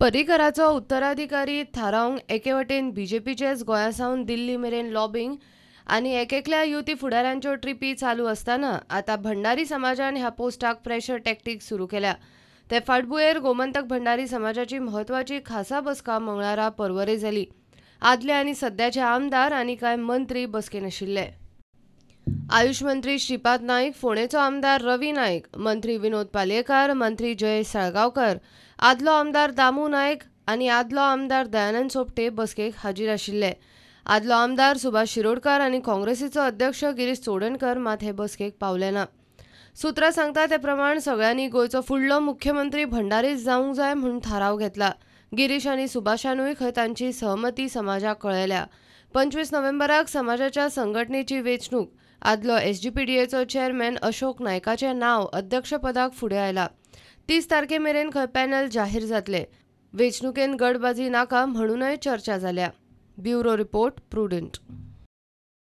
पर्रीकराचो उत्तराधिकारी थारावंक एकेवटेन बीजेपीचेच गोंयासावन दिल्ली मेरेन लॉबिंग आनी एकेकल्या युती फुडाऱ्यांच्यो ट्रिपी चालू आसतना आतां भंडारी समाजान ह्या पोस्टाक प्रेशर टॅक्टीक सुरू केल्या. ते फाटभुंयेर गोमंतक भंडारी समाजाची म्हत्वाची खासा बसका मंगळारा पर्वरे जाली. आदले आनी सध्याचे आमदार आनी कांय मंत्री बसकेन आशिल्ले. आयुष मंत्री श्रीपाद नाईक, फोंडेचो आमदार रवी नाईक, मंत्री विनोद पालयेकार, मंत्री जयेश साळगांवकर, आदलो आमदार दामू नायक आनी आदलो आमदार दयानंद सोपटे बसकेक हाजीर आशिल्ले. आदलो आमदार सुभाष शिरोडकार आनी काँग्रेसीचो अध्यक्ष गिरीश चोडणकर मात हे बसकेक पावले ना. सुत्रां सांगता ते प्रमाण सगळ्यांनी गोंयचो फुडलो मुख्यमंत्री भंडारीच जावंक जाय म्हूण थाराव घेतला. गिरीश आनी सुभाषानूय खंय तांची सहमती समाजाक कळयल्या. 25 नोव्हेंबराक समाजाच्या संघटनेची वेंचणूक आदलो एसजीपीडीएचो चेअरमॅन अशोक नायकाचें नांव अध्यक्षपदाक फुडें आयलां. 30 तारखे मेरेन खंय पॅनल जाहीर जातले. वेंचणुकेंत गडबाजी नाका म्हणूनय चर्चा जाल्या. Bureau report, prudent.